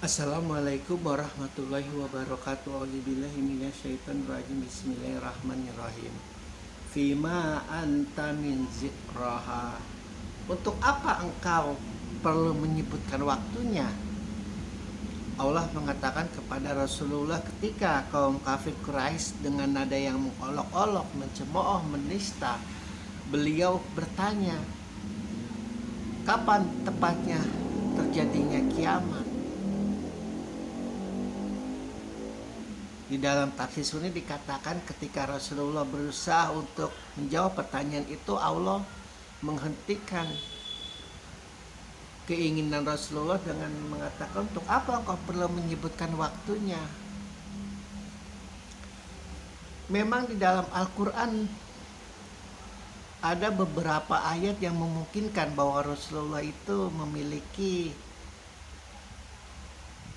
Assalamualaikum warahmatullahi wabarakatuh. A'udzubillahi minasyaitonirrajim. Bismillahirrahmanirrahim. Fima anta min zikraha. Untuk apa engkau perlu menyebutkan waktunya? Allah mengatakan kepada Rasulullah ketika kaum kafir Quraisy dengan nada yang mengolok-olok, mencemooh, menista, beliau bertanya, kapan tepatnya terjadinya kiamat? Di dalam tafsir Sunni dikatakan ketika Rasulullah berusaha untuk menjawab pertanyaan itu, Allah menghentikan keinginan Rasulullah dengan mengatakan, untuk apa engkau perlu menyebutkan waktunya? Memang di dalam Al-Quran ada beberapa ayat yang memungkinkan bahwa Rasulullah itu memiliki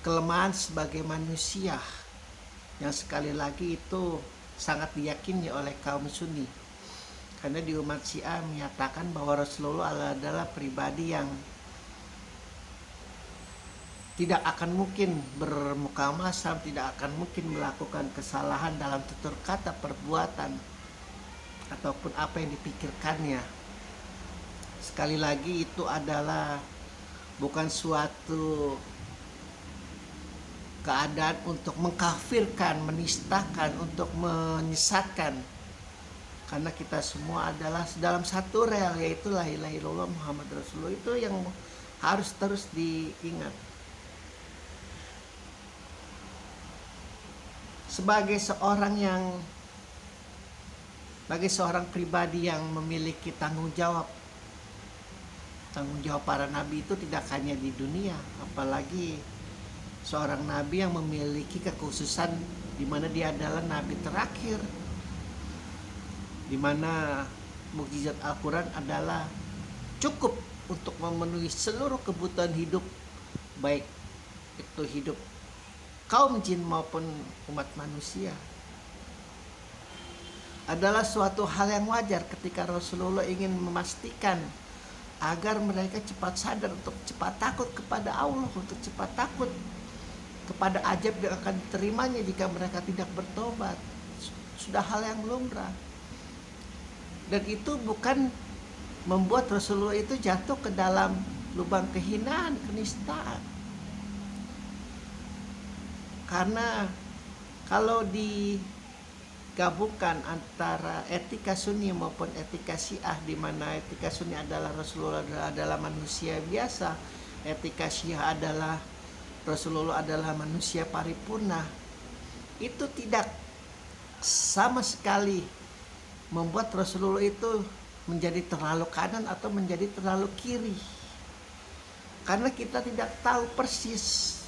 kelemahan sebagai manusia, yang sekali lagi itu sangat diyakini oleh kaum Sunni, karena di umat Syiah menyatakan bahwa Rasulullah adalah pribadi yang tidak akan mungkin bermuka masam, tidak akan mungkin melakukan kesalahan dalam tutur kata, perbuatan, ataupun apa yang dipikirkannya. Sekali lagi itu adalah bukan suatu keadaan untuk mengkafirkan, menistakan, untuk menyesatkan, karena kita semua adalah dalam satu rel, yaitu la ilaha illallah Muhammad Rasulullah. Itu yang harus terus diingat. Sebagai seorang pribadi yang memiliki tanggung jawab para nabi itu tidak hanya di dunia, apalagi seorang nabi yang memiliki kekhususan di mana dia adalah nabi terakhir, di mana mukjizat Al-Quran adalah cukup untuk memenuhi seluruh kebutuhan hidup, baik itu hidup kaum jin maupun umat manusia. Adalah suatu hal yang wajar ketika Rasulullah ingin memastikan agar mereka cepat sadar, untuk cepat takut kepada Allah, untuk cepat takut kepada ajab yang akan diterimanya jika mereka tidak bertobat. Sudah hal yang lumrah, dan itu bukan membuat Rasulullah itu jatuh ke dalam lubang kehinaan, kenistaan. Karena kalau digabungkan antara etika Sunni maupun etika Syiah, di mana etika Sunni adalah Rasulullah adalah manusia biasa, etika Syiah adalah Rasulullah adalah manusia paripurna, itu tidak sama sekali membuat Rasulullah itu menjadi terlalu kanan atau menjadi terlalu kiri. Karena kita tidak tahu persis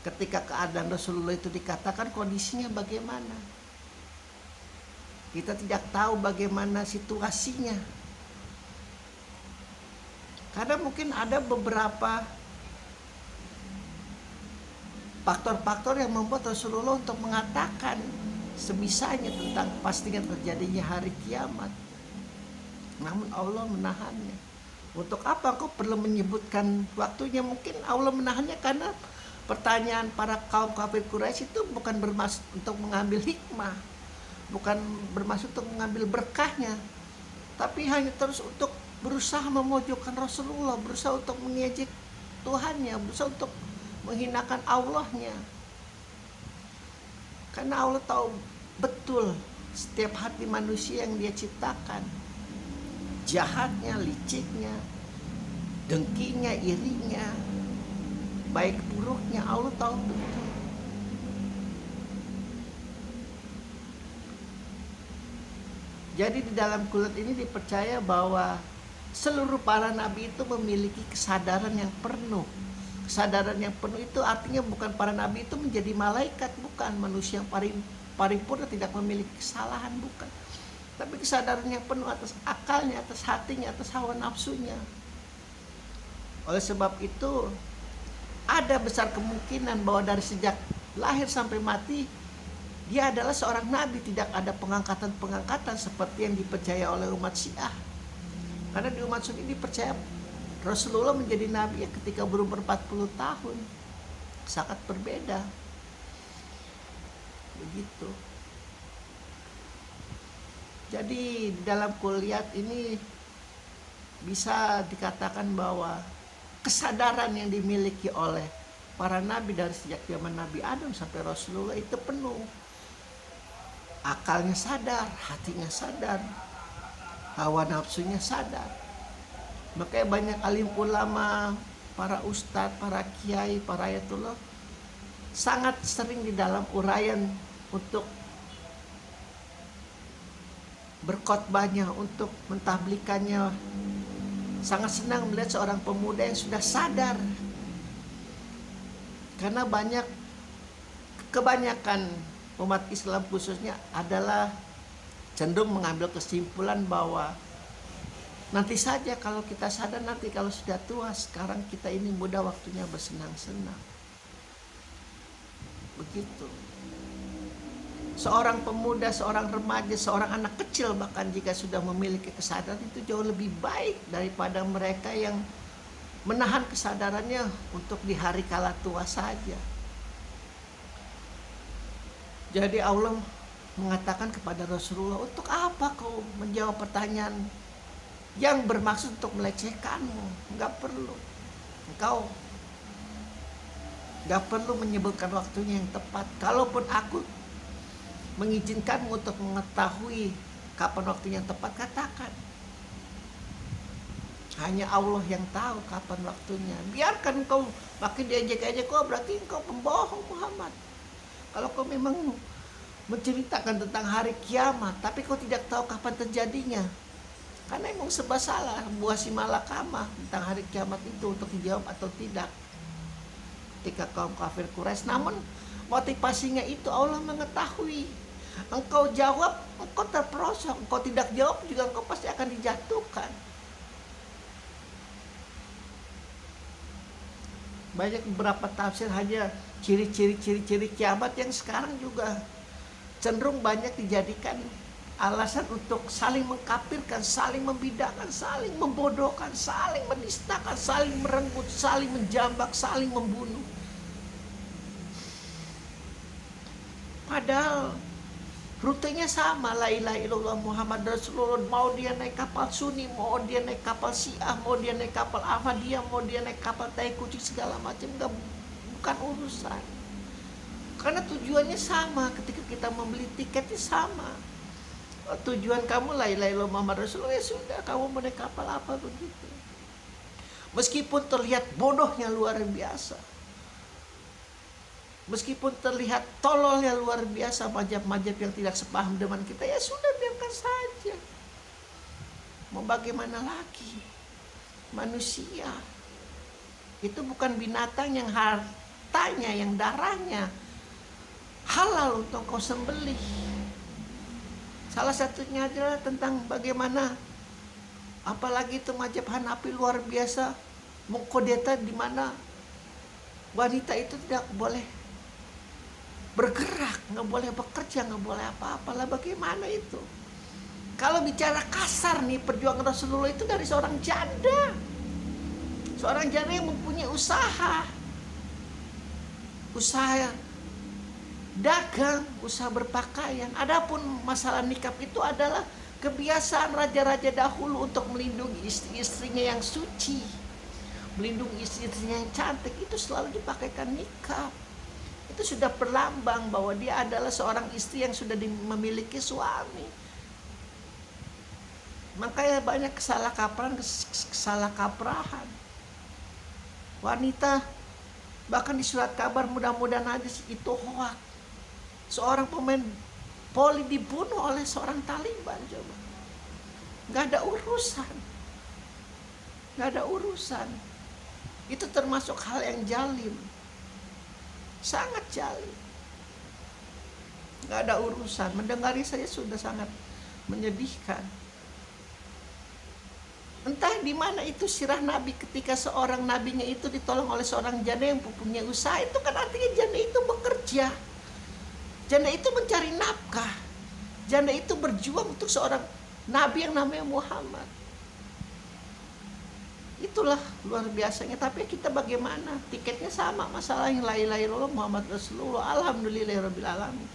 ketika keadaan Rasulullah itu dikatakan kondisinya bagaimana. Kita tidak tahu bagaimana situasinya. Karena mungkin ada beberapa faktor-faktor yang membuat Rasulullah untuk mengatakan sebisanya tentang pastinya terjadinya hari kiamat. Namun Allah menahannya. Untuk apa kau perlu menyebutkan waktunya? Mungkin Allah menahannya karena pertanyaan para kaum kafir Quraisy itu bukan bermaksud untuk mengambil hikmah, bukan bermaksud untuk mengambil berkahnya, tapi hanya terus untuk berusaha memojokkan Rasulullah, berusaha untuk mengejek Tuhannya, berusaha untuk menghinakan Allahnya. Karena Allah tahu betul setiap hati manusia yang dia ciptakan, jahatnya, liciknya, dengkinya, irinya, baik buruknya, Allah tahu betul. Jadi di dalam kulit ini dipercaya bahwa seluruh para nabi itu memiliki kesadaran yang penuh. Kesadaran yang penuh itu artinya bukan para nabi itu menjadi malaikat, bukan manusia yang paripurna, tidak memiliki kesalahan, bukan. Tapi kesadaran yang penuh atas akalnya, atas hatinya, atas hawa nafsunya. Oleh sebab itu ada besar kemungkinan bahwa dari sejak lahir sampai mati dia adalah seorang nabi, tidak ada pengangkatan-pengangkatan seperti yang dipercaya oleh umat Syiah. Karena di umat Sunni dipercaya Rasulullah menjadi nabi ketika berumur 40 tahun. sangat berbeda. Begitu. Jadi dalam kuliah ini bisa dikatakan bahwa kesadaran yang dimiliki oleh para nabi dari sejak zaman Nabi Adam sampai Rasulullah itu penuh. Akalnya sadar, hatinya sadar, hawa nafsunya sadar. Makanya banyak alim ulama, para ustadz, para kiai, para ayatullah sangat sering di dalam uraian untuk berkhotbahnya, untuk mentablikannya, sangat senang melihat seorang pemuda yang sudah sadar. Karena kebanyakan umat Islam khususnya adalah cenderung mengambil kesimpulan bahwa nanti saja kalau kita sadar, nanti kalau sudah tua, sekarang kita ini muda waktunya bersenang-senang. Begitu. Seorang pemuda, seorang remaja, seorang anak kecil bahkan jika sudah memiliki kesadaran itu jauh lebih baik daripada mereka yang menahan kesadarannya untuk di hari kala tua saja. Jadi Allah mengatakan kepada Rasulullah, untuk apa kau menjawab pertanyaan yang bermaksud untuk melecehkanmu? Enggak perlu. Engkau enggak perlu menyebutkan waktunya yang tepat. Kalaupun aku mengizinkanmu untuk mengetahui kapan waktunya yang tepat, katakan. Hanya Allah yang tahu kapan waktunya. Biarkan kau makin diejek-ejek, kau berarti engkau pembohong Muhammad. Kalau kau memang menceritakan tentang hari kiamat, tapi kau tidak tahu kapan terjadinya, karena emang serba salah buah si malakama tentang hari kiamat itu untuk dijawab atau tidak ketika kaum kafir Quraisy. Namun motivasinya itu Allah mengetahui. Engkau jawab, engkau terperosok. Engkau tidak jawab juga engkau pasti akan dijatuhkan. Banyak beberapa tafsir hanya ciri-ciri kiamat yang sekarang juga cenderung banyak dijadikan alasan untuk saling mengkafirkan, saling membidakan, saling membodohkan, saling menistakan, saling merenggut, saling menjambak, saling membunuh. Padahal rutenya sama, la ilaha illallah Muhammad Rasulullah. Mau dia naik kapal Sunni, mau dia naik kapal Syiah, mau dia naik kapal Ahmadiyah, mau dia naik kapal tai kucing segala macam, bukan urusan. Karena tujuannya sama. Ketika kita membeli tiketnya sama. Tujuan kamu la ilaha illallah Muhammad Rasulullah, ya sudah, kamu mau naik kapal apa begitu. Meskipun terlihat bodohnya luar biasa, meskipun terlihat tololnya luar biasa, mazhab-mazhab yang tidak sepaham dengan kita, ya sudah, biarkan saja. Mau bagaimana lagi? Manusia itu bukan binatang yang hartanya, yang darahnya halal untuk kau sembelih. Salah satunya adalah tentang bagaimana, apalagi itu mazhab Hanafi luar biasa mengkodeta, di mana wanita itu tidak boleh bergerak, nggak boleh bekerja, nggak boleh apa-apa lah. Bagaimana itu? Kalau bicara kasar nih, perjuangan Rasulullah itu dari seorang janda yang mempunyai usaha dagang, usaha berpakaian. Adapun masalah nikah itu adalah kebiasaan raja-raja dahulu untuk melindungi istri-istrinya yang suci, melindungi istri-istrinya yang cantik. Itu selalu dipakaikan nikah. Itu sudah perlambang bahwa dia adalah seorang istri yang sudah memiliki suami. Makanya banyak kesalahkaprahan wanita. Bahkan di surat kabar, mudah-mudahan aja itu hoak, seorang pemain voli dibunuh oleh seorang Taliban. Coba, nggak ada urusan. Itu termasuk hal yang jalim, sangat jalim. Nggak ada urusan. Mendengari saya sudah sangat menyedihkan. Entah di mana itu sirah Nabi ketika seorang nabinya itu ditolong oleh seorang janda yang mempunyai usaha. Itu kan artinya janda itu bekerja, janda itu mencari nafkah, janda itu berjuang untuk seorang nabi yang namanya Muhammad. Itulah luar biasanya. Tapi kita bagaimana? Tiketnya sama, masalahnya la ilaha illallah Muhammad Rasulullah. Alhamdulillahirabbil alamin.